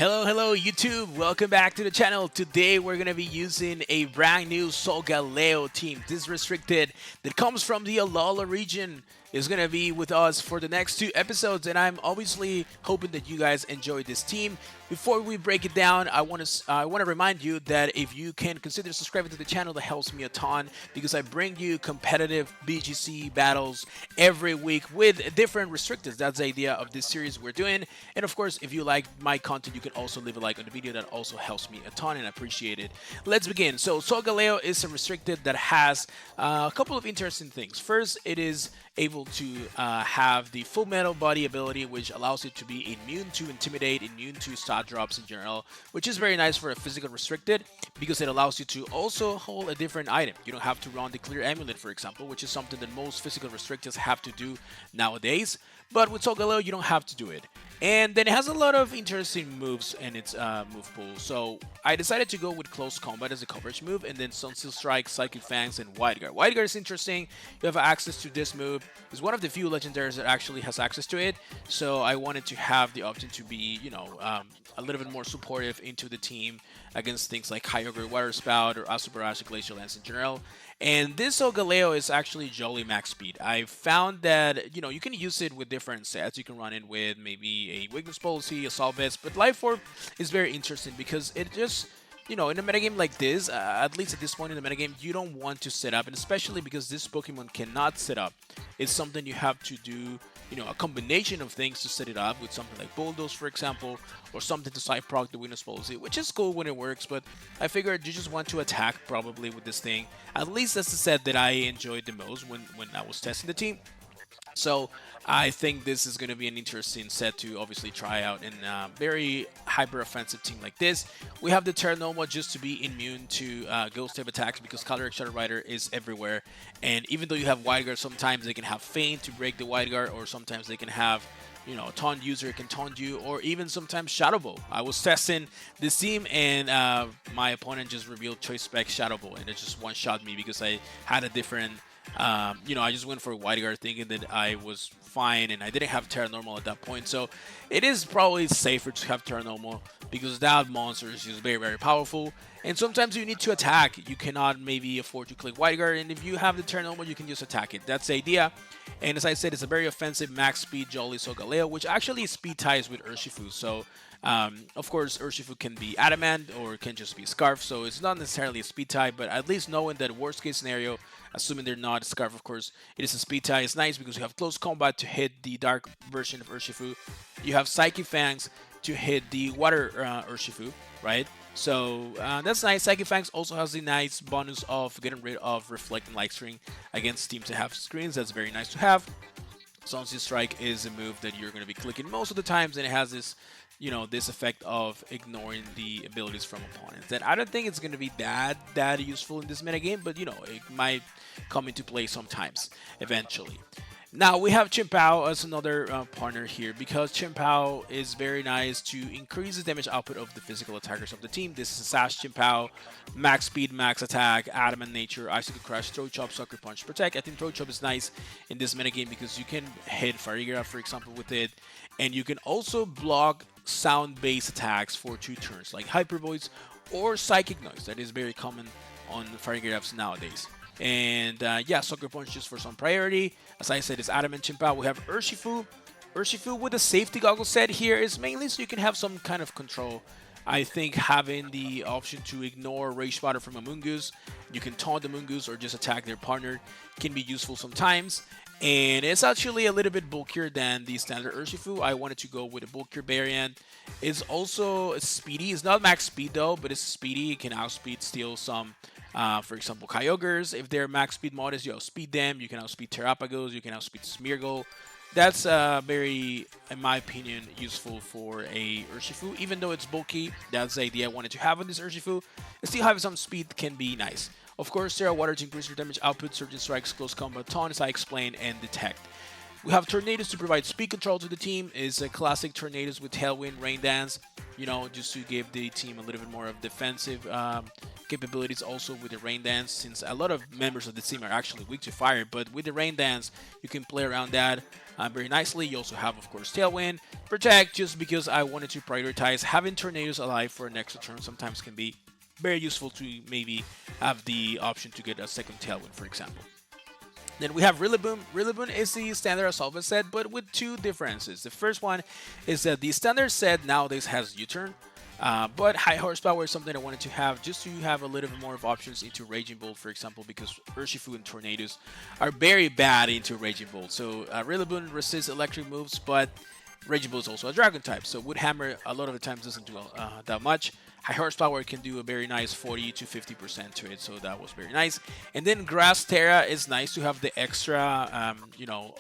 Hello YouTube, welcome back to the channel. Today we're going to be using a brand new Solgaleo team. This restricted that comes from the Lunala region is going to be with us for the next 2 episodes, and I'm obviously hoping that you guys enjoy this team. Before we break it down, I want to remind you that if you can consider subscribing to the channel, that helps me a ton because I bring you competitive BGC battles every week with different restricteds. That's the idea of this series we're doing. And of course, if you like my content, you can also leave a like on the video. That also helps me a ton and I appreciate it. Let's begin. So Solgaleo is a restricted that has a couple of interesting things. First, it is able to have the full metal body ability, which allows it to be immune to intimidate, immune to stat drops in general, which is very nice for a physical restricted because it allows you to also hold a different item. You don't have to run the clear amulet, for example, which is something that most physical restrictors have to do nowadays. But with Solgaleo, you don't have to do it. And then it has a lot of interesting moves in its move pool. So I decided to go with Close Combat as a coverage move, and then Sunsteel Strike, Psychic Fangs, and Wide Guard. Wide Guard is interesting. You have access to this move. It's one of the few legendaries that actually has access to it. So I wanted to have the option to be, a little bit more supportive into the team against things like Kyogre, Water Spout, or Asubarashi Glacial Lance in general. And this Solgaleo is actually Jolly Max Speed. I found that, you can use it with different sets. You can run it with maybe a Weakness Policy, Assault Vest, but Life Orb is very interesting because it just, in a metagame like this, at least at this point in the metagame, you don't want to set up, and especially because this Pokemon cannot set up. It's something you have to do, a combination of things to set it up with something like Bulldoze, for example, or something to side proc the Weakness Policy, which is cool when it works, but I figured you just want to attack probably with this thing. At least that's the set that I enjoyed the most when I was testing the team. So I think this is going to be an interesting set to obviously try out in a very hyper-offensive team like this. We have the Terranoma just to be immune to ghost type attacks because Calyrex-Shadow Rider is everywhere. And even though you have Wide Guard, sometimes they can have Feint to break the Wide Guard, or sometimes they can have a taunt user can taunt you, or even sometimes Shadow Ball. I was testing this team and my opponent just revealed Choice Spec Shadow Ball, and it just one-shot me because I had a different I just went for Wide Guard thinking that I was fine, and I didn't have Terra Normal at that point. So it is probably safer to have Terra Normal because that monster is just very, very powerful. And sometimes you need to attack. You cannot maybe afford to click Wide Guard, and if you have the Terra Normal, you can just attack it. That's the idea. And as I said, it's a very offensive max speed Jolly Solgaleo, which actually speed ties with Urshifu. So of course, Urshifu can be Adamant or can just be Scarf, so it's not necessarily a speed tie, but at least knowing that worst case scenario, assuming they're not Scarf, of course, it is a speed tie. It's nice because you have Close Combat to hit the Dark version of Urshifu. You have Psychic Fangs to hit the Water Urshifu, right? So that's nice. Psychic Fangs also has the nice bonus of getting rid of Reflect and Light String against teams that have screens. That's very nice to have. Sunsteel Strike is a move that you're going to be clicking most of the times, and it has this this effect of ignoring the abilities from opponents. And I don't think it's going to be that useful in this metagame, but it might come into play sometimes, eventually. Now we have Chimpao as another partner here because Chimpao is very nice to increase the damage output of the physical attackers of the team. This is a Sash Chimpao, max speed, max attack, adamant nature, icicle crush, throw chop, sucker punch, protect. I think throw chop is nice in this metagame because you can hit Farigiraf, for example, with it, and you can also block sound-based attacks for 2 turns like Hyper Voice or Psychic Noise. That is very common on Farigirafs nowadays. And yeah, Sucker Punch just for some priority. As I said, it's Adamant Chimpao. We have Urshifu. Urshifu with a safety goggle set here is mainly so you can have some kind of control. I think having the option to ignore Rage Spotter from a Mungoose, you can taunt the Mungoose or just attack their partner, can be useful sometimes. And it's actually a little bit bulkier than the standard Urshifu. I wanted to go with a bulkier variant. It's also speedy. It's not max speed though, but it's speedy. It can outspeed steal some, for example, Kyogres. If they're max speed models, you outspeed them. You can outspeed Terrapagos. You can outspeed Smeargle. That's very, in my opinion, useful for a Urshifu. Even though it's bulky, that's the idea I wanted to have on this Urshifu. And still having some speed can be nice. Of course, Terra Water to increase your damage output, Surgeon Strikes, Close Combat, Taunt, as I explained, and Detect. We have Tornadoes to provide speed control to the team. It's a classic Tornadoes with Tailwind, Rain Dance, just to give the team a little bit more of defensive capabilities also with the Rain Dance, since a lot of members of the team are actually weak to fire. But with the Rain Dance, you can play around that very nicely. You also have, of course, Tailwind, Protect, just because I wanted to prioritize having Tornadoes alive for an extra turn. Sometimes can be very useful to maybe have the option to get a second Tailwind, for example. Then we have Rillaboom. Rillaboom is the standard Assault set, but with two differences. The first one is that the standard set nowadays has U-turn, but high horsepower is something I wanted to have just to have a little bit more of options into Raging Bolt, for example, because Urshifu and Tornadoes are very bad into Raging Bolt. So Rillaboom resists electric moves, but Raging Bolt is also a Dragon type, so Wood Hammer a lot of the times doesn't do that much. High horsepower can do a very nice 40 to 50% to it, so that was very nice. And then Grass Terra is nice to have the extra,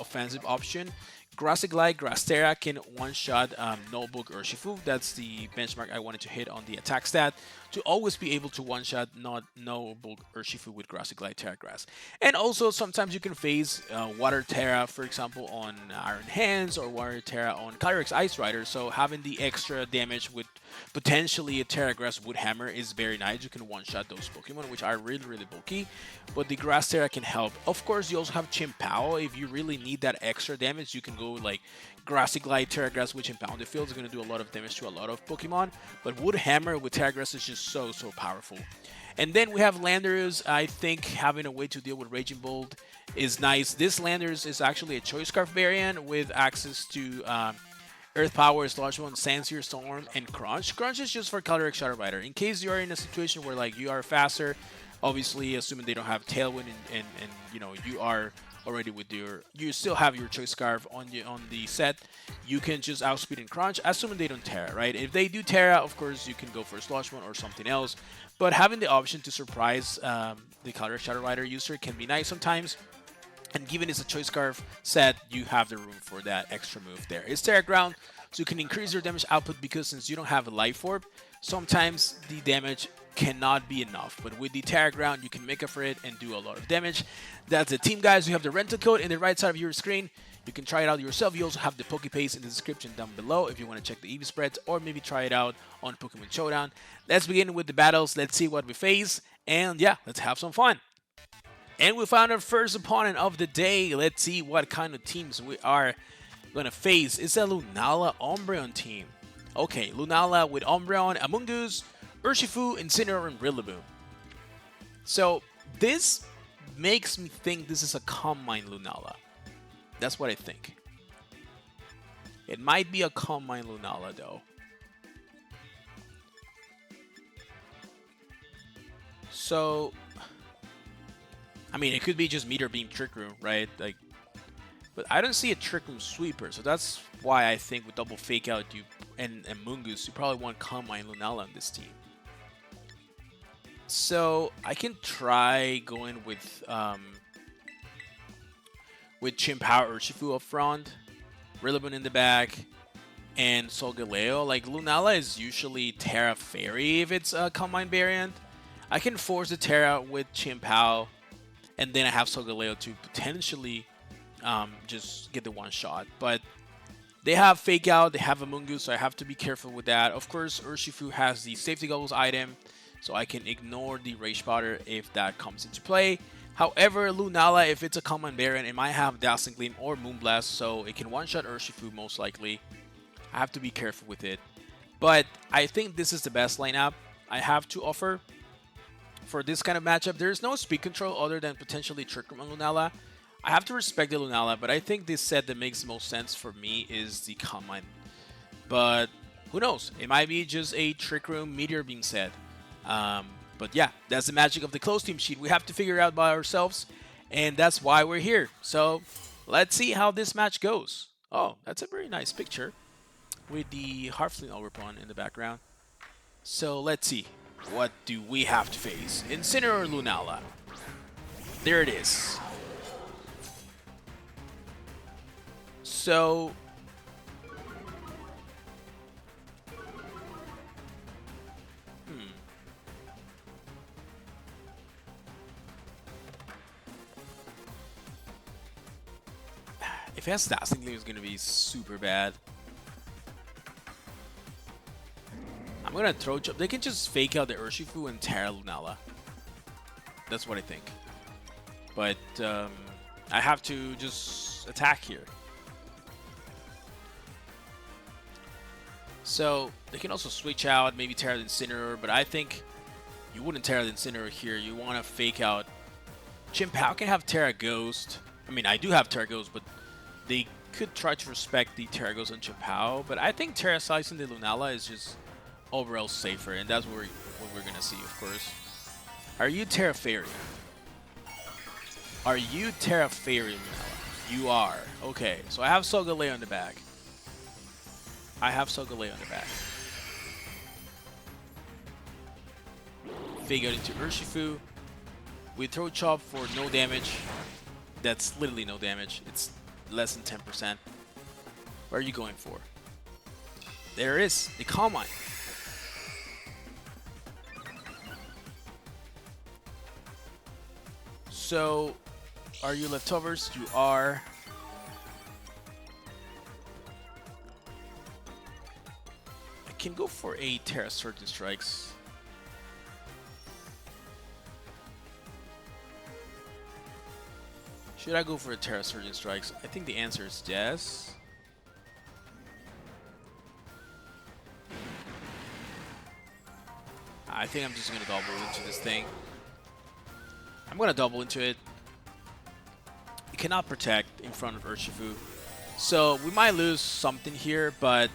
offensive option. Grassy Glide, Grass Terra can one-shot Notebook Urshifu. That's the benchmark I wanted to hit on the attack stat, to always be able to one-shot Notebook Urshifu with Grassy Glide Terra Grass. And also, sometimes you can phase Water Terra, for example, on Iron Hands, or Water Terra on Calyrex Ice Rider, so having the extra damage with potentially a Terra Grass Wood Hammer is very nice. You can one-shot those Pokemon, which are really, really bulky, but the Grass Terra can help. Of course, you also have Chien. If you really need that extra damage, you can go like Grassy Glide, Terra Grass, which in Pounded Field is going to do a lot of damage to a lot of Pokemon, but Wood Hammer with Terra Grass is just so powerful. And then we have Landorus. I think having a way to deal with Raging Bolt is nice. This Landorus is actually a Choice Scarf variant with access to Earth Power, Sludge One, Sandsear, Storm, and Crunch. Crunch is just for Calyrex-Shadow Rider. In case you are in a situation where like you are faster, obviously assuming they don't have Tailwind and you are already with you still have your Choice Scarf on the set, you can just outspeed and Crunch, assuming they don't Terra, right? If they do Terra, of course you can go for Sludge One or something else, but having the option to surprise the Calyrex-Shadow Rider user can be nice sometimes. And given it's a Choice Scarf set, you have the room for that extra move there. It's Terra Ground, so you can increase your damage output, because since you don't have a Life Orb, sometimes the damage cannot be enough. But with the Terra Ground, you can make up for it and do a lot of damage. That's the team, guys. You have the rental code in the right side of your screen. You can try it out yourself. You also have the PokePaste in the description down below if you want to check the EV spreads, or maybe try it out on Pokemon Showdown. Let's begin with the battles. Let's see what we face. And yeah, let's have some fun. And we found our first opponent of the day. Let's see what kind of teams we are going to face. It's a Lunala Umbreon team. Okay, Lunala with Umbreon, Amoonguss, Urshifu, Incineroar, and Rillaboom. So this makes me think this is a Calm Mind Lunala. That's what I think. It might be a Calm Mind Lunala though. So I mean, it could be just Meteor Beam Trick Room, right? Like, but I don't see a Trick Room Sweeper, so that's why I think with double Fake Out and Mungus, you probably want Calm Mind Lunala on this team. So I can try going with Chien Power Urshifu up front, Rillaboom in the back, and Solgaleo. Like, Lunala is usually Terra Fairy if it's a Calm Mind variant. I can force the Terra with Chien Power, and then I have Solgaleo to potentially just get the one shot. But they have Fake Out, they have Amoonguss, so I have to be careful with that. Of course, Urshifu has the Safety Goggles item, so I can ignore the Rage Spotter if that comes into play. However, Lunala, if it's a common variant, it might have Dazzling Gleam or Moonblast, so it can one-shot Urshifu most likely. I have to be careful with it. But I think this is the best lineup I have to offer for this kind of matchup. There's no speed control other than potentially Trick Room on Lunala. I have to respect the Lunala, but I think this set that makes the most sense for me is the Calm Mind. But who knows? It might be just a Trick Room Meteor Beam set. But yeah, that's the magic of the closed team sheet. We have to figure it out by ourselves, and that's why we're here. So let's see how this match goes. Oh, that's a very nice picture with the Heartfling Overpawn in the background. So let's see. What do we have to face? Incineroar or Lunala? There it is. So if it has Dazzling Gleam, it's going to be super bad. I'm gonna throw chop. They can just fake out the Urshifu and Terra Lunala. That's what I think. But I have to just attack here. So they can also switch out, maybe Terra the Incineroar, but I think you wouldn't Terra the Incineroar here. You want to fake out. Chien-Pao can have Terra Ghost. I mean, I do have Terra Ghost, but they could try to respect the Terra Ghost on Chien-Pao. But I think Terra Slicing the Lunala is just overall safer, and that's what we're gonna see, of course. Are you Terra Fairy? Are you Terra Fairy, Lunala? You are. Okay, so I have Solgaleo in the back. I have Solgaleo in the back. Fake out into Urshifu. We throw Chop for no damage. That's literally no damage. It's less than 10%. What are you going for? There it is. The Calm Mind. So, are you leftovers? You are. I can go for a Terra Surgeon Strikes. Should I go for a Terra Surgeon Strikes? I think the answer is yes. I think I'm just going to double into this thing. I'm going to double into it. It cannot protect in front of Urshifu. So we might lose something here, but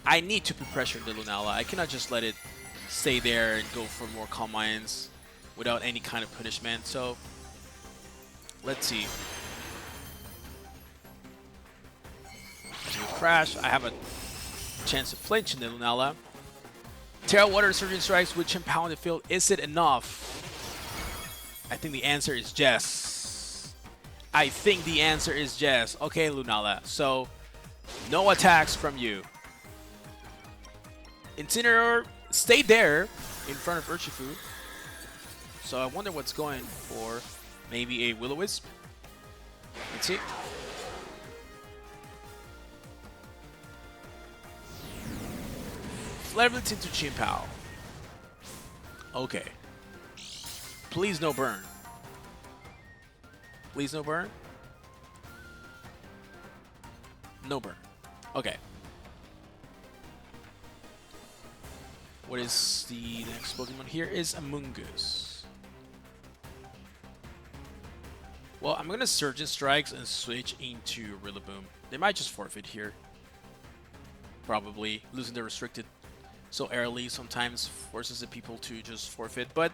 I need to put pressure on the Lunala. I cannot just let it stay there and go for more Calm Minds without any kind of punishment. So let's see. So crash. I have a chance to flinch in the Lunala. Terra Water Surgeon Strikes with Chien-Pao in the field. Is it enough? I think the answer is yes. I think the answer is yes. Okay, Lunala. So, no attacks from you. Incineroar stayed there in front of Urshifu. So I wonder what's going for. Maybe a Will-O-Wisp. Let's see. Flareblitz into Chien-Pao. Okay. Please no burn. Please no burn. No burn. Okay. What is the next Pokemon? Here is Amoonguss. Well, I'm gonna Surgeon Strikes and switch into Rillaboom. They might just forfeit here. Probably. Losing the restricted so early sometimes forces the people to just forfeit, but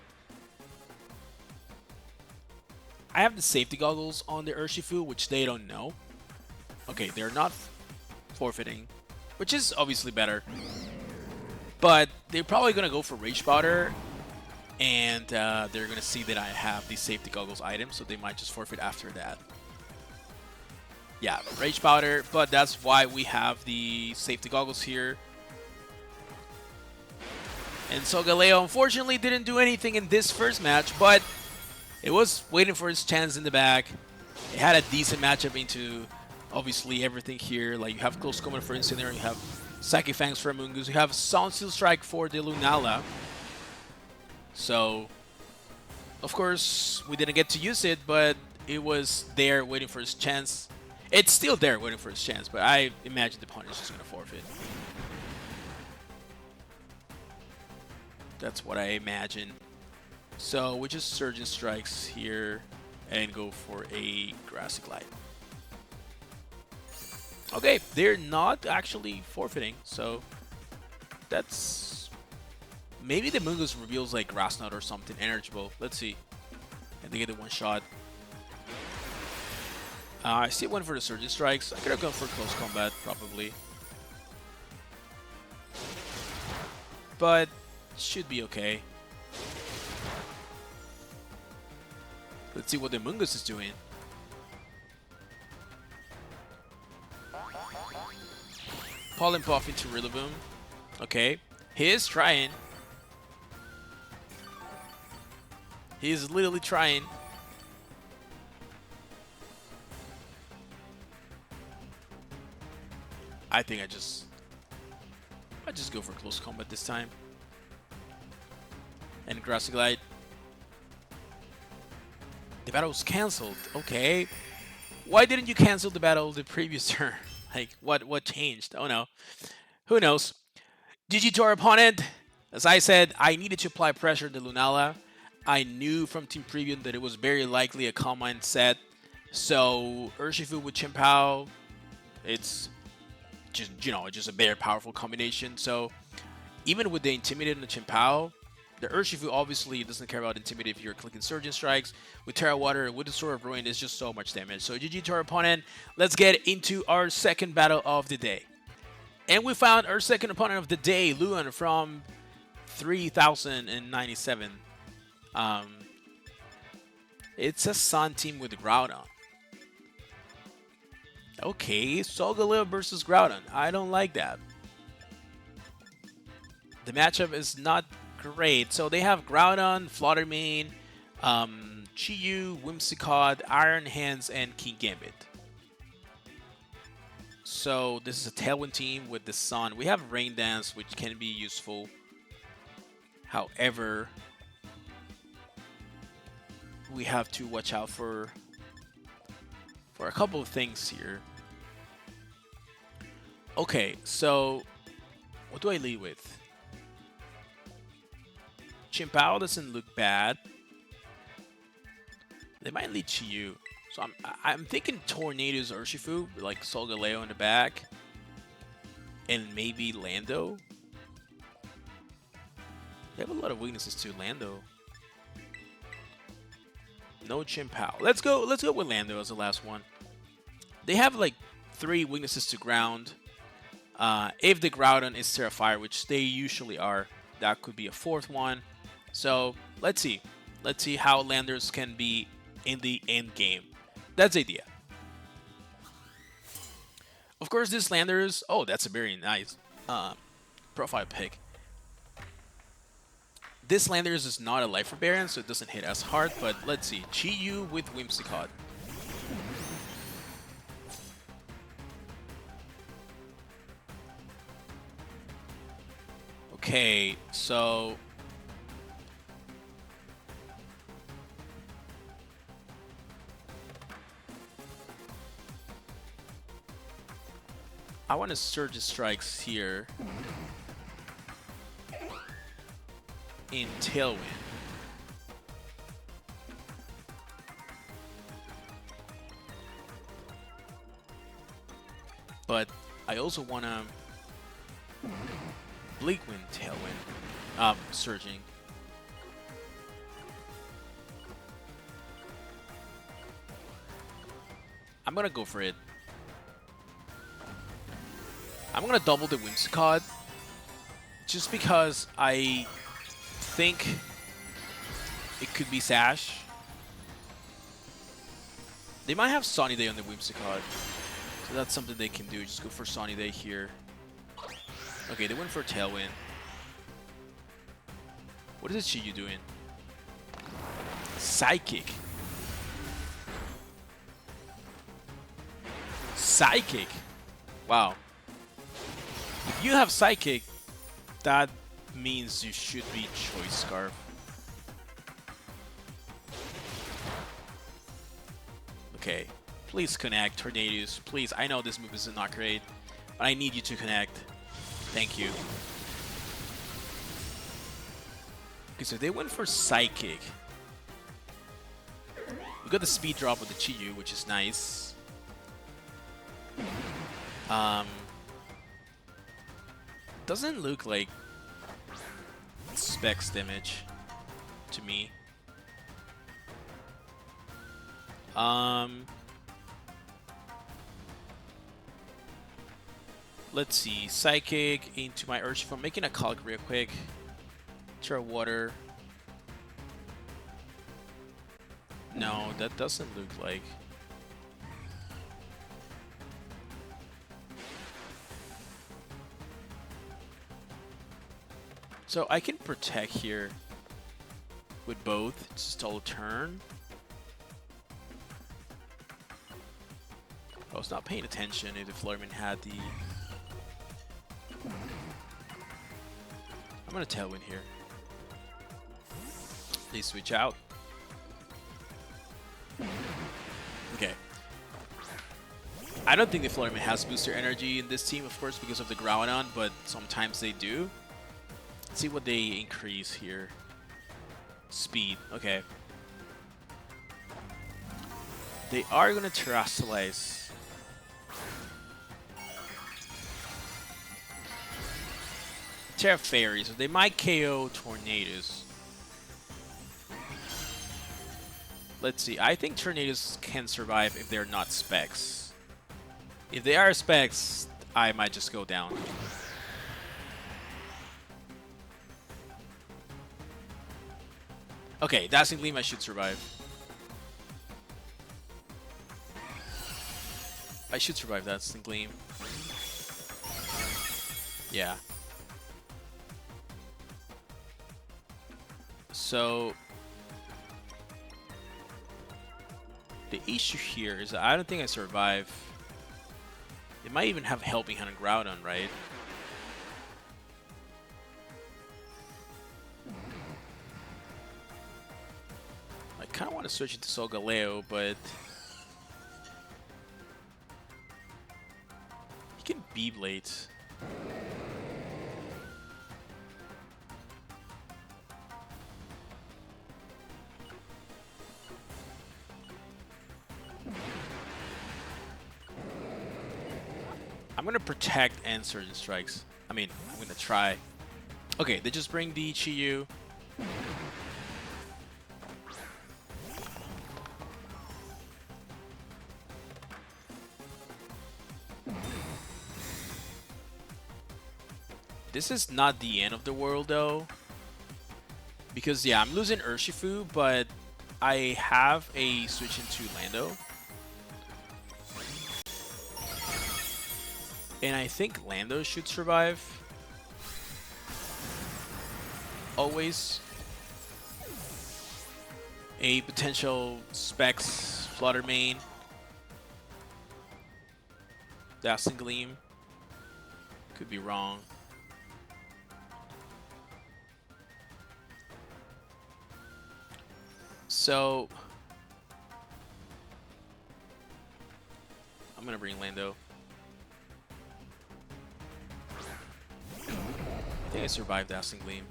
I have the safety goggles on the Urshifu, which they don't know. Okay, they're not forfeiting, which is obviously better. But they're probably going to go for Rage Powder, and they're going to see that I have the safety goggles item, so they might just forfeit after that. Yeah, Rage Powder, but that's why we have the safety goggles here. And Solgaleo unfortunately didn't do anything in this first match, but it was waiting for his chance in the back. It had a decent matchup into obviously everything here. Like you have Close Combat for Incineroar, you have Psychic Fangs for Amoonguss, you have Sound Steel Strike for the Lunala. So, of course, we didn't get to use it, but it was there waiting for his chance. It's still there waiting for his chance, but I imagine the opponent is just going to forfeit. That's what I imagine. So we just Surgeon Strikes here and go for a Grassy Glide. Okay, they're not actually forfeiting, so that's... Maybe the Amoonguss reveals like Grass Knot or something, Energy Ball. Let's see. And they get the one shot. I still went for the Surgeon Strikes. I could have gone for Close Combat, probably. But should be okay. Let's see what the Amoonguss is doing. Pollen Puff into Rillaboom. Okay. He is trying. He is literally trying. I think I just go for Close Combat this time. and Grassy Glide. The battle was cancelled. Okay. Why didn't you cancel the battle the previous turn? Like, what changed? Oh no. Who knows? GG to our opponent. As I said, I needed to apply pressure to Lunala. I knew from Team Preview that it was very likely a Calm Mind set. So Urshifu with Chimpao, it's just, just a very powerful combination. So even with the Intimidate and the Chimpao, the Urshifu obviously doesn't care about Intimidate if you're clicking Surgeon Strikes. With Terra Water, with the Sword of Ruin, it's just so much damage. So GG to our opponent. Let's get into our second battle of the day. And we found our second opponent of the day, Luan from 3097. It's a Sun team with Groudon. Okay, Solgaleo versus Groudon. I don't like that. The matchup is not great. So they have Groudon, Fluttermane, Chi-Yu, Whimsicott, Iron Hands, and King Gambit. So this is a Tailwind team with the Sun. We have Rain Dance, which can be useful. However, we have to watch out for a couple of things here. Okay, so what do I lead with? Chimpao doesn't look bad. They might lead Chi-Yu. So I'm thinking Tornado's Urshifu, like Solgaleo in the back. And maybe Lando. They have a lot of weaknesses too, Lando. No Chimpao. Let's go with Lando as the last one. They have like 3 weaknesses to ground. If the Groudon is Terra Fire, which they usually are, that could be a 4th one. So let's see. Let's see how Landers can be in the end game. That's the idea. Of course, this Landers... Oh, that's a very nice profile pick. This Landers is not a Life Barbarian, so it doesn't hit as hard, but let's see. Chi-Yu with Whimsicott. Okay, so... I want to Surge Strikes here in Tailwind. But I also want to Bleak Wind Tailwind. Surging. I'm going to go for it. I'm going to double the Whimsicott just because I think it could be Sash. They might have Sunny Day on the Whimsicott, so that's something they can do. Just go for Sunny Day here. Okay, they went for Tailwind. What is Chi-Yu doing? Psychic. Psychic. Wow. If you have Psychic, that means you should be Choice Scarf. Okay. Please connect, Tornadoes. Please, I know this move is not great, but I need you to connect. Thank you. Okay, so they went for Psychic. We got the speed drop with the Chi-Yu, which is nice. Doesn't look like Specs damage to me. Let's see. Psychic into my Urshifu. I'm making a calc real quick. Terra Water. No, that doesn't look like. So I can protect here with both. Stall a turn. I was not paying attention if the Fluttermane had the... I'm going to Tailwind here. They switch out. Okay. I don't think the Flutterman has booster energy in this team, of course, because of the Groudon, but sometimes they do. Let's see what they increase here. Speed. Okay. They are going to Terrasilize. Terra Fairy, so they might KO Tornadoes. Let's see. I think Tornadoes can survive if they're not Specs. If they are Specs, I might just go down. Okay, Dazzling Gleam I should survive. I should survive Dazzling Gleam. Yeah. So the issue here is that I don't think I survive. It might even have Helping Hand on Groudon, right? I kind of want to switch into Solgaleo, but he can Beyblade. I'm gonna protect and Surgeon Strikes. I mean, I'm gonna try. Okay, they just bring the Chiyu. This is not the end of the world though. Because yeah, I'm losing Urshifu, but I have a switch into Lando. And I think Lando should survive. Always. A potential Specs Flutter main. Dazzling Gleam. Could be wrong. So I'm gonna bring Lando. I think I survived Dazzling Gleam.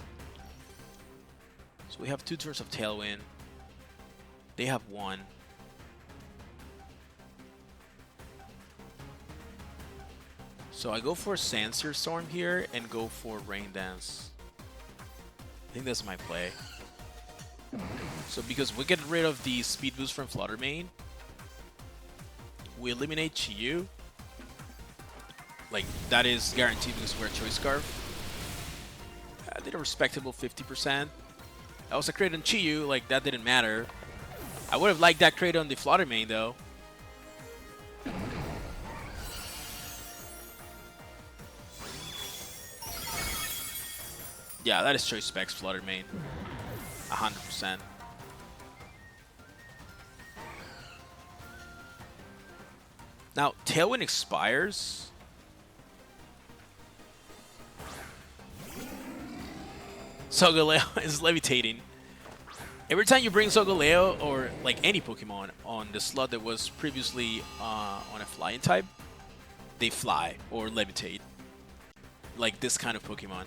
So we have 2 turns of Tailwind. They have 1. So I go for Sandsear Storm here and go for Rain Dance. I think that's my play. So because we get rid of the speed boost from Flutter Mane, we eliminate Chiyu. Like, that is guaranteed because we're a Choice Scarf. I did a respectable 50%. That was a crit on Chiyu, like that didn't matter. I would have liked that crit on the Flutter Mane though. Yeah, that is Choice Specs Flutter Mane. 100%. Now, Tailwind expires. Solgaleo is levitating. Every time you bring Solgaleo or like any Pokemon on the slot that was previously on a flying type, they fly or levitate. Like this kind of Pokemon.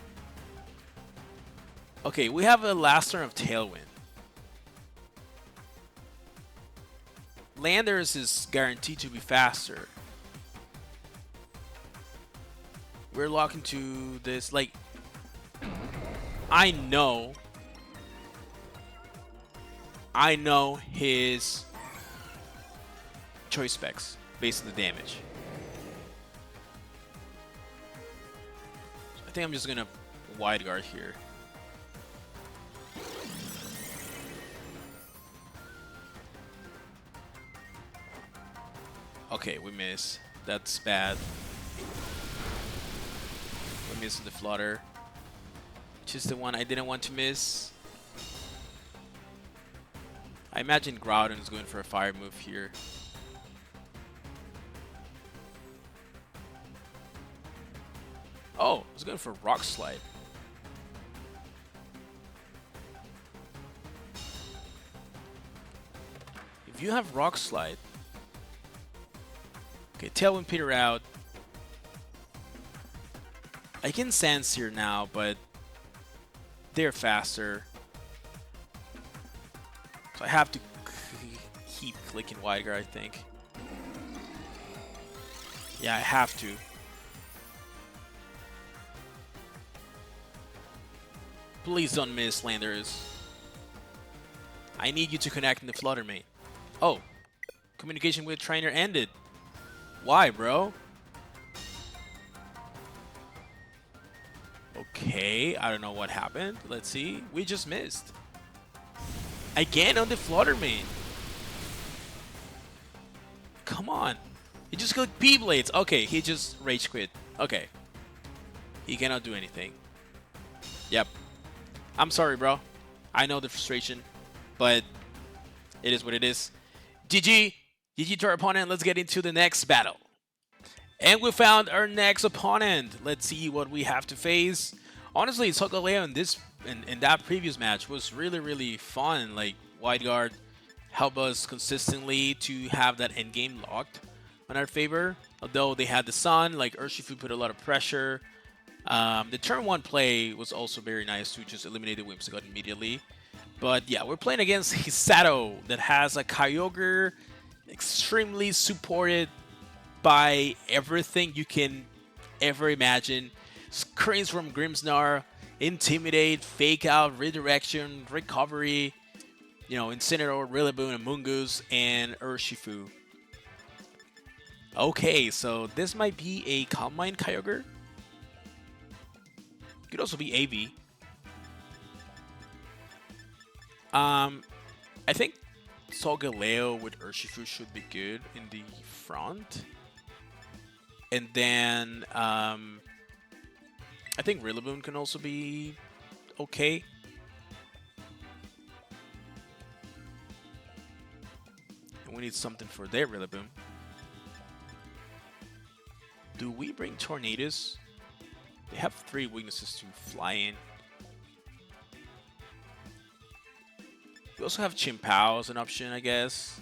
Okay, we have a last turn of Tailwind. Landers is guaranteed to be faster. We're locked into this, like, I know his Choice Specs based on the damage. So I think I'm just gonna Wide Guard here. Okay, we miss. That's bad. We missed the Flutter. Just the one I didn't want to miss. I imagine Groudon is going for a fire move here. Oh, he's going for Rock Slide. If you have Rock Slide, okay, Tailwind Peter out. I can Sense here now, but they're faster. So I have to keep clicking Wide Guard, I think. Yeah, I have to. Please don't miss, Landers. I need you to connect in the Flutter Mane. Oh, communication with trainer ended. Why, bro? Okay, I don't know what happened. Let's see. We just missed. Again on the Flutter Mane. Come on. He just got P-Blades. Okay, he just Rage Quit. Okay. He cannot do anything. Yep. I'm sorry, bro. I know the frustration, but it is what it is. GG. GG to our opponent. Let's get into the next battle. And we found our next opponent. Let's see what we have to face. Honestly, Solgaleo in that previous match was really fun. Like, Wide Guard helped us consistently to have that endgame locked on our favor. Although they had the Sun, like Urshifu put a lot of pressure. The turn 1 play was also very nice to just eliminate the Whimsicott immediately. But yeah, we're playing against his Shadow that has a Kyogre, extremely supported by everything you can ever imagine. Screens from Grimmsnarl, Intimidate, Fake Out, Redirection, Recovery, you know, Incineroar, Rillaboom, Amoonguss, and Urshifu. Okay, so this might be a Calm Mind Kyogre. Could also be AV. I think Solgaleo with Urshifu should be good in the front. And then I think Rillaboom can also be okay. And we need something for their Rillaboom. Do we bring Tornadus? They have 3 weaknesses to fly in. We also have Chimpao as an option, I guess.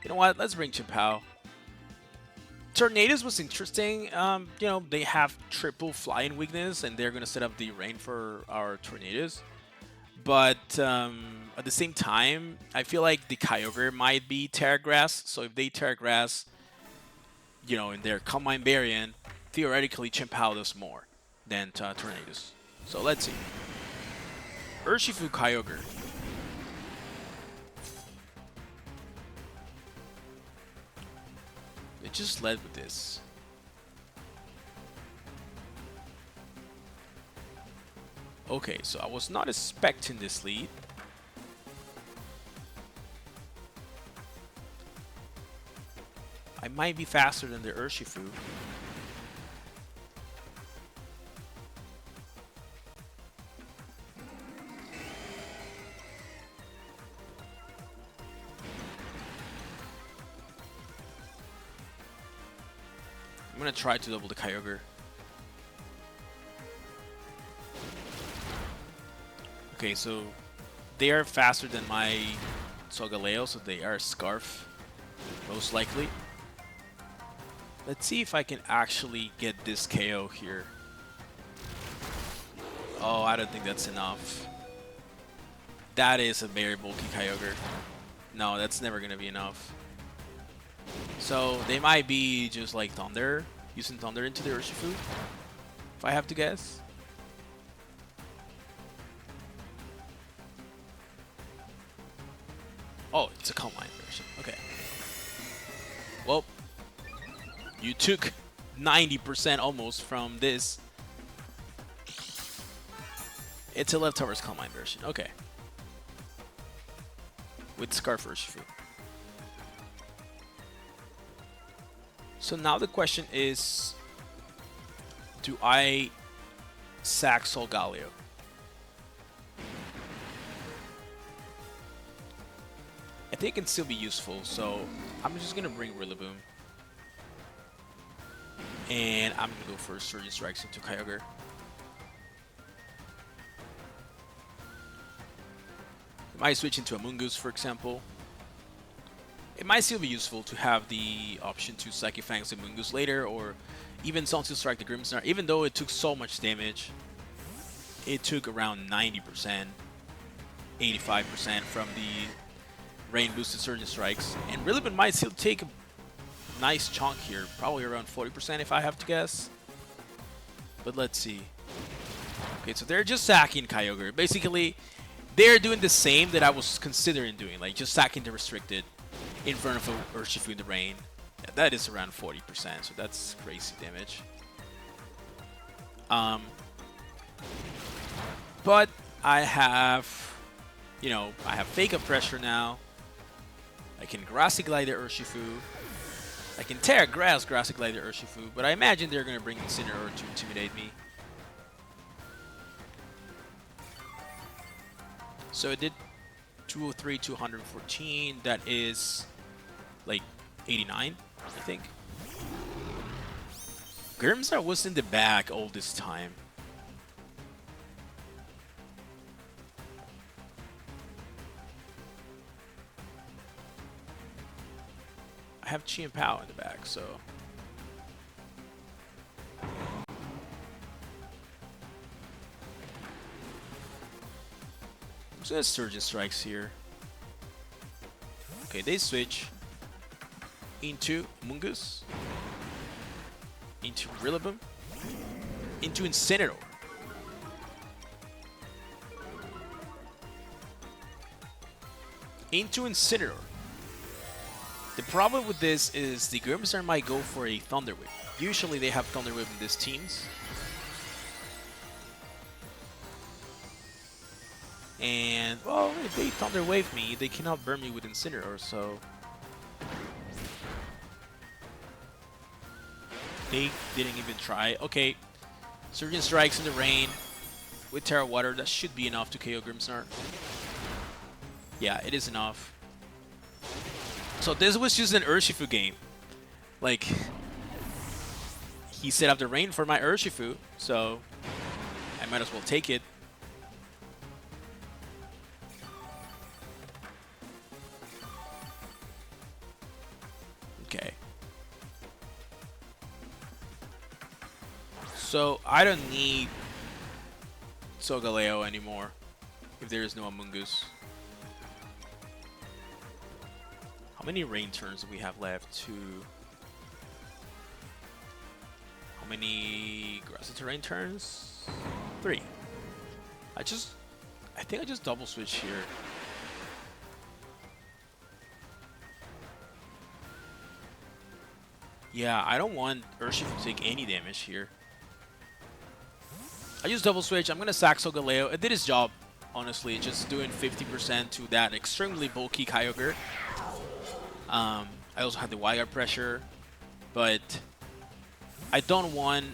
You know what? Let's bring Chimpao. Tornadus was interesting. You know, they have triple flying weakness, and they're going to set up the rain for our Tornadus. But at the same time, I feel like the Kyogre might be Terra Grass. So if they Terra Grass, you know, in their Calm Mind variant, theoretically Chimpao does more than Tornadus. So let's see. Urshifu Kyogre. It just led with this. Okay, so I was not expecting this lead. I might be faster than the Urshifu. I'm gonna try to double the Kyogre. Okay, so they are faster than my Solgaleo, so they are Scarf, most likely. Let's see if I can actually get this KO here. Oh, I don't think that's enough. That is a very bulky Kyogre. No, that's never gonna be enough. So they might be just like Thunder, using Thunder into the Urshifu, if I have to guess. Oh, it's a Calm Mind version. Okay. Well, you took 90% almost from this. It's a leftovers Calm Mind version. Okay. With Scarf Urshifu. So now the question is, do I sack Solgaleo? I think it can still be useful, so I'm just going to bring Rillaboom. And I'm going to go for Surgeon Strikes into Kyogre. Might switch into a Mungus, for example. It might still be useful to have the option to Psychic Fangs the Mungus later, or even Sunsteel Strike the Grimmsnarl, even though it took so much damage. It took around 90%, 85% from the Rain boosted Surgeon Strikes. And Rillaboom might still take a nice chunk here, probably around 40% if I have to guess. But let's see. Okay, so they're just sacking Kyogre. Basically, they're doing the same that I was considering doing, like just sacking the restricted in front of a Urshifu in the rain. Yeah, that is around 40%, so that's crazy damage. But I have, you know, I have Fake Up Pressure now. I can Grassy Glide the Urshifu. I can Terra Grass Grassy Glide the Urshifu, but I imagine they're going to bring Incineroar to intimidate me. So it did 203, 214. That is like 89, I think. Grimmsnarl was in the back all this time. I have Chien in the back, so I'm just gonna Surgeon Strikes here. Okay, they switch into Mungus, into Rillaboom, into Incineroar. Into Incineroar. The problem with this is the Grimmsnarl might go for a Thunder Wave. Usually they have Thunder Wave in these teams. And, well, if they Thunder Wave me, they cannot burn me with Incineroar, so they didn't even try. Okay, Surgeon Strikes in the rain with Terra Water. That should be enough to KO Grimmsnarl. Yeah, it is enough. So this was just an Urshifu game. Like, he set up the rain for my Urshifu, so I might as well take it. Okay. So I don't need Solgaleo anymore if there is no Amoonguss. How many rain turns do we have left? 2. How many grassy terrain turns? 3. I think I just double switch here. Yeah, I don't want Urshifu to take any damage here. I just double switch. I'm gonna sack Solgaleo. It did its job, honestly, just doing 50% to that extremely bulky Kyogre. I also had the Wire Pressure, but I don't want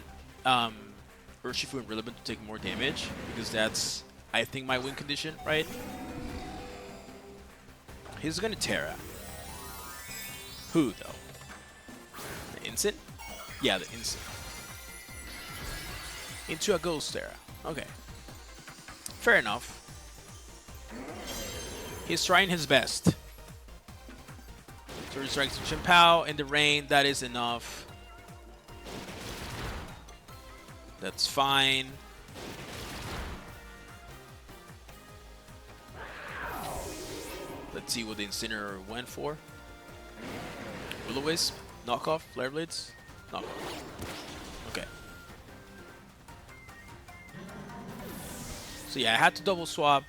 Urshifu and Rillaboom to take more damage, because that's, I think, my win condition, right? He's gonna Terra. Who, though? The Instant? Yeah, the Instant. Into a Ghost Terra. Okay. Fair enough. He's trying his best. Surgeon Strikes to Chien in the rain. That is enough. That's fine. Let's see what the Incineroar went for. Will-O-Wisp, knockoff, Flare Blades, knockoff. Okay. So yeah, I had to double swap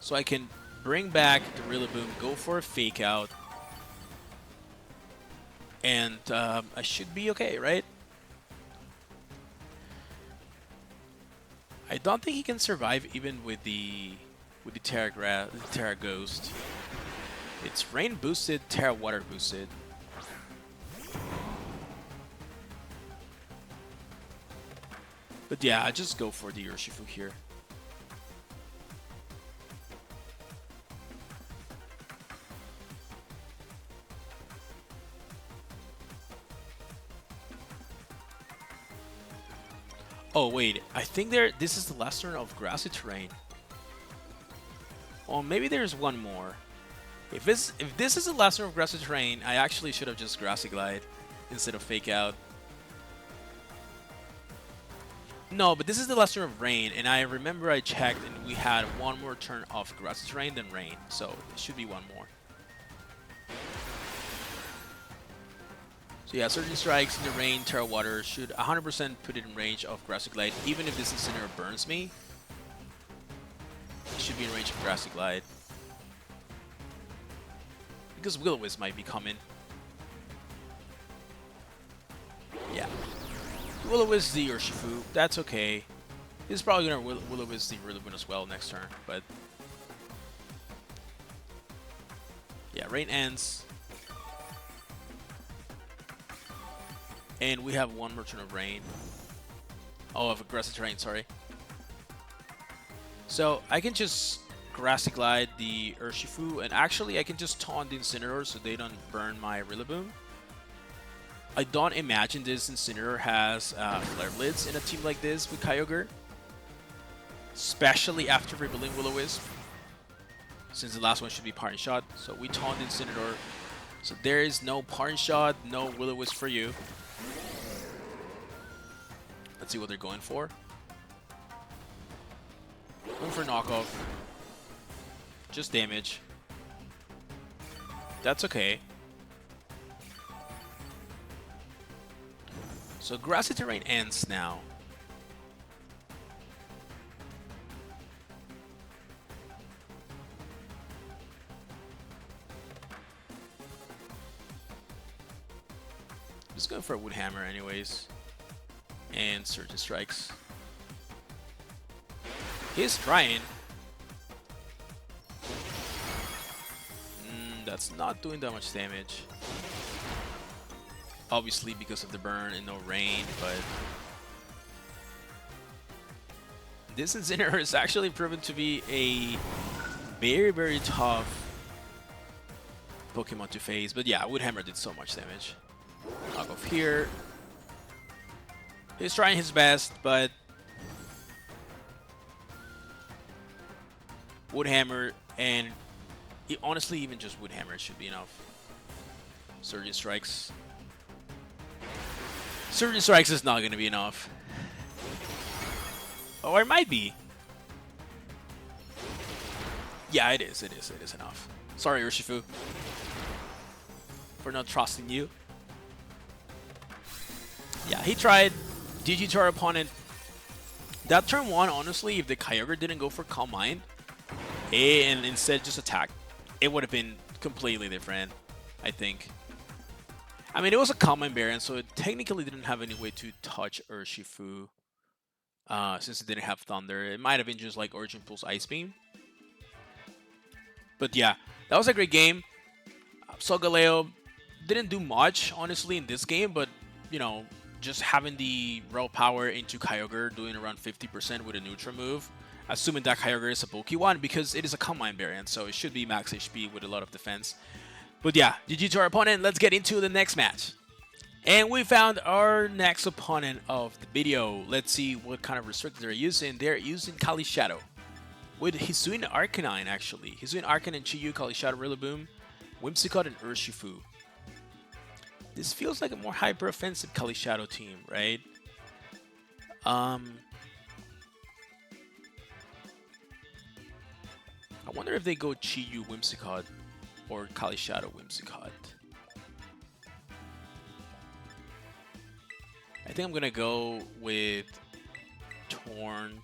so I can bring back the Rillaboom, go for a Fake Out, and I should be okay, right? I don't think he can survive even with the Terra Ghost. It's Rain boosted, Terra Water boosted. But yeah, I just go for the Urshifu here. Oh wait, I think this is the last turn of Grassy Terrain. Well, maybe there's one more. If this is a lesson of Grassy Terrain, I actually should have just Grassy Glide instead of Fake Out. No, but this is the lesson of Rain, and I remember I checked and we had one more turn of Grassy Terrain than Rain, so it should be one more. So yeah, Surging Strikes in the Rain, Terra Water should 100% put it in range of Grassy Glide. Even if this Incineroar burns me, it should be in range of Grassy Glide. Because Will-O-Wisp might be coming. Yeah. Will-O-Wisp the Urshifu, that's okay. He's probably going to Will-O-Wisp the Rillaboom as well next turn, but... yeah, Rain ends. And we have one more turn of Rain. Oh, of Aggressive Terrain, sorry. So I can just Grassy Glide the Urshifu, and actually I can just taunt the Incineroar so they don't burn my Rillaboom. I don't imagine this Incineroar has Flare Blitz in a team like this with Kyogre. Especially after rebuilding Will-O-Wisp. Since the last one should be Parting Shot. So we taunt the Incineroar. So there is no Parting Shot, no Will-O-Wisp for you. Let's see what they're going for. Going for knockoff. Just damage. That's okay. So Grassy Terrain ends now. Just going for a Wood Hammer anyways. And Surging Strikes. He's trying. That's not doing that much damage. Obviously because of the burn and no rain, but... this Incineroar is actually proven to be a very, very tough Pokemon to face. But yeah, Wood Hammer did so much damage. Knock off here. He's trying his best, but... Wood Hammer and... honestly, even just Wood Hammer should be enough. Surging Strikes. Surging Strikes is not going to be enough. Or it might be. Yeah, it is. It is enough. Sorry, Urshifu, for not trusting you. Yeah, he tried. GG to our opponent. That turn 1, honestly, if the Kyogre didn't go for Calm Mind and instead just attack, it would have been completely different, I think. I mean, it was a Calm Mind variant, so it technically didn't have any way to touch Urshifu since it didn't have Thunder. It might have been just like Origin Pulse Ice Beam. But yeah, that was a great game. Solgaleo didn't do much, honestly, in this game, but, you know, just having the raw power into Kyogre, doing around 50% with a neutral move, assuming that Kyogre is a bulky one, because it is a Calm Mind variant, so it should be max HP with a lot of defense. But yeah, GG to our opponent. Let's get into the next match. And we found our next opponent of the video. Let's see what kind of restrictor they're using. They're using Calyrex-Shadow with Hisuian Arcanine, actually. Hisuian Arcanine, Chi-Yu, Calyrex-Shadow, Rillaboom, Whimsicott, and Urshifu. This feels like a more hyper-offensive Calyrex-Shadow team, right? I wonder if they go Chi-Yu, Whimsicott, or Calyrex-Shadow, Whimsicott. I think I'm gonna go with Torn,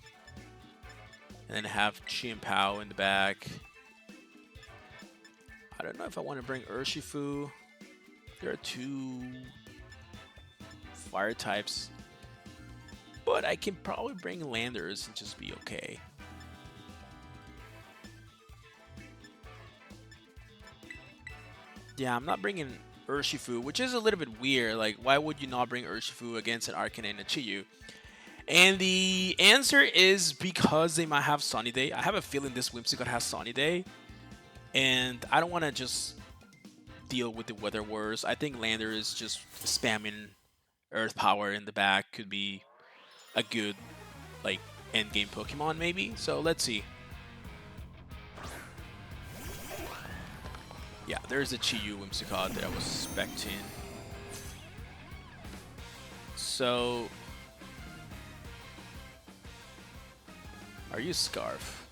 and then have Chien Pao in the back. I don't know if I want to bring Urshifu. There are 2 fire types, but I can probably bring Landers and just be okay. Yeah, I'm not bringing Urshifu, which is a little bit weird. Like, why would you not bring Urshifu against an Arcanine and a Chi-Yu? And the answer is because they might have Sunny Day. I have a feeling this Whimsicott has Sunny Day, and I don't want to just deal with the weather wars. I think Lander is just spamming Earth Power in the back could be a good, like, end game Pokemon maybe. So let's see. Yeah, there's a Chiyu Whimsicott that I was expecting. So, are you Scarf?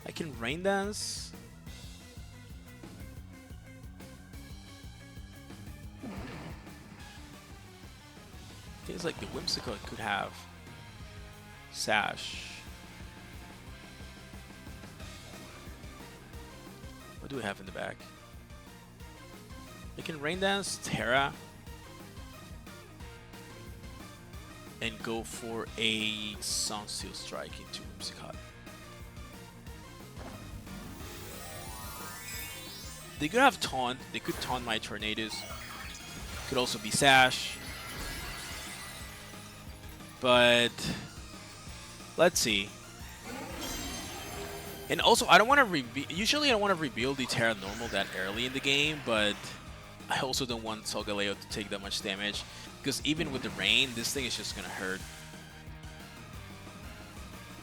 I can Rain Dance. Feels like the Whimsicott could have Sash. What do we have in the back? I can Rain Dance Terra and go for a Sunsteel Strike into Whimsicott. They could have Taunt. They could taunt my Tornadoes. Could also be Sash. But let's see. And also, I don't want to usually I don't want to rebuild the Terra normal that early in the game, but I also don't want Solgaleo to take that much damage, because even with the rain, this thing is just gonna hurt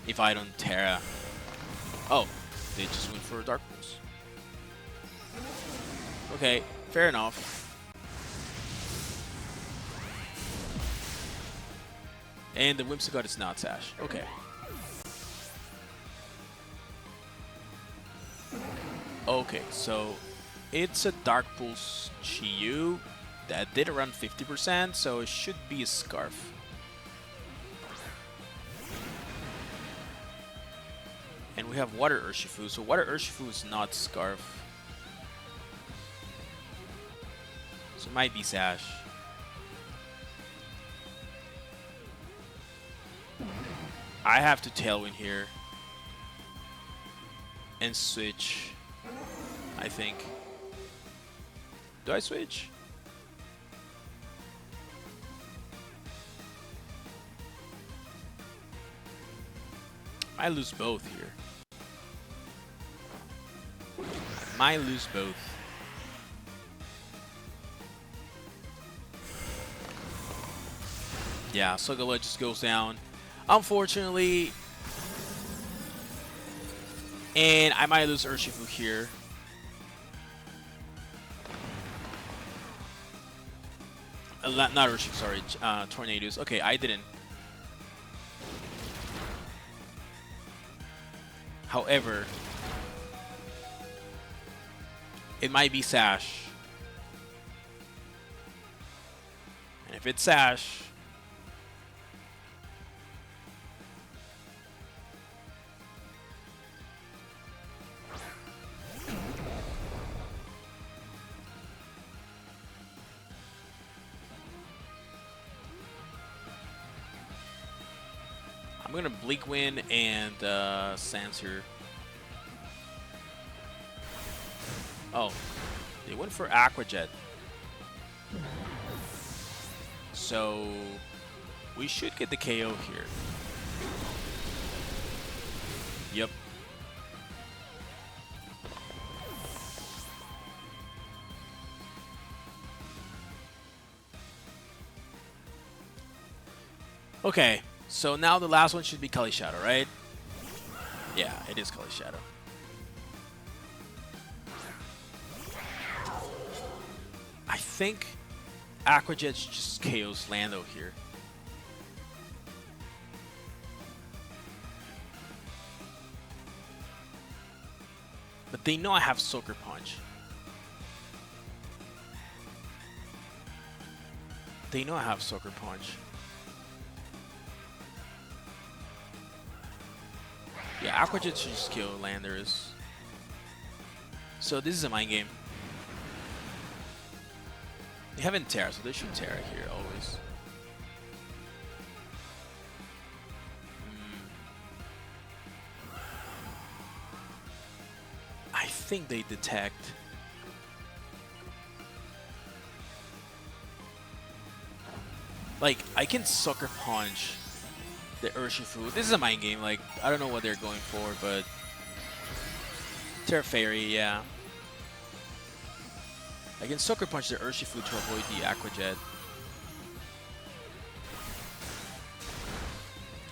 if I don't Terra. Oh, they just went for a Dark Pulse. Okay, fair enough. And the Whimsicott is not Sash. Okay. Okay, so it's a Dark Pulse Chiyu that did around 50%, so it should be a Scarf. And we have Water Urshifu, so Water Urshifu is not Scarf. So it might be Sash. I have to Tailwind here and switch, I think. Do I switch? I lose both here. Might lose both. Yeah, Solgaleo just goes down, unfortunately. And I might lose Urshifu here. Not Urshifu, sorry. Tornadoes. Okay, I didn't. However, it might be Sash. And if it's Sash, I'm gonna Bleak Wind and Sands here. Oh, they went for Aqua Jet. So we should get the KO here. Yep. Okay, so now the last one should be Calyrex-Shadow, right? Yeah, it is Calyrex-Shadow. I think Aqua Jet just KOs Lando here. But they know I have Sucker Punch. They know I have Sucker Punch. Yeah, Aqua Jet should just kill Landers. So this is a mind game. They haven't Terra, so they should Terra here always. I think they detect. Like, I can Sucker Punch the Urshifu. This is a mind game. Like, I don't know what they're going for, but Terra Fairy, yeah. I can Sucker Punch the Urshifu to avoid the Aqua Jet.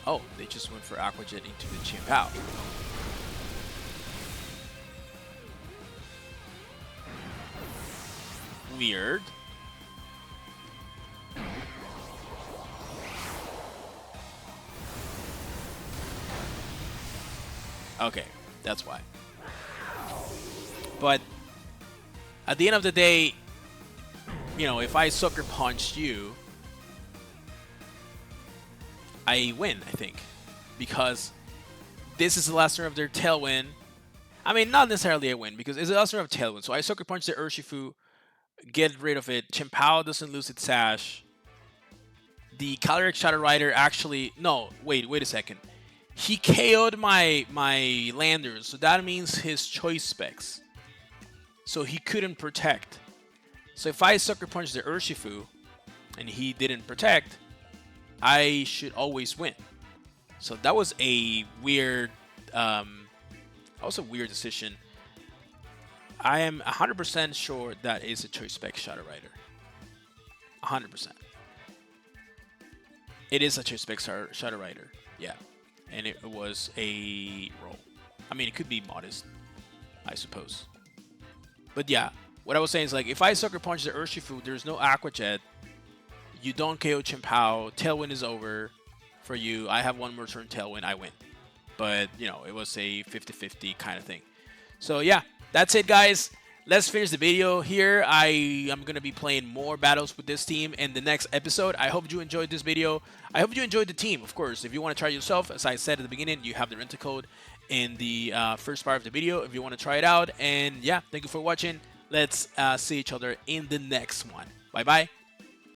Oh, they just went for Aqua Jet into the Chien Pao. Weird. Okay, that's why. But at the end of the day, you know, if I Sucker Punched you, I win, I think. Because this is the last turn of their Tailwind. I mean, not necessarily a win, because it's the last turn of Tailwind. So I Sucker Punch the Urshifu, get rid of it. Chien Pao doesn't lose its Sash. The Calyrex-Shadow Rider actually... No, wait a second. He KO'd my landers, so that means his choice specs. So he couldn't protect. So if I Sucker Punch the Urshifu, and he didn't protect, I should always win. So that was a weird... that was a weird decision. I am 100% sure that is a choice spec Shadow Rider. 100%. It is a choice spec Shadow Rider. Yeah. And it was a roll. I mean, it could be modest, I suppose. But yeah, what I was saying is, like, if I Sucker Punch the Urshifu, there's no Aqua Jet. You don't KO Chien Pao. Tailwind is over for you. I have one more turn Tailwind. I win. But, you know, it was a 50-50 kind of thing. So, yeah, that's it, guys. Let's finish the video here. I am going to be playing more battles with this team in the next episode. I hope you enjoyed this video. I hope you enjoyed the team, of course. If you want to try it yourself, as I said at the beginning, you have the rental code in the first part of the video if you want to try it out. And, yeah, thank you for watching. Let's see each other in the next one. Bye-bye.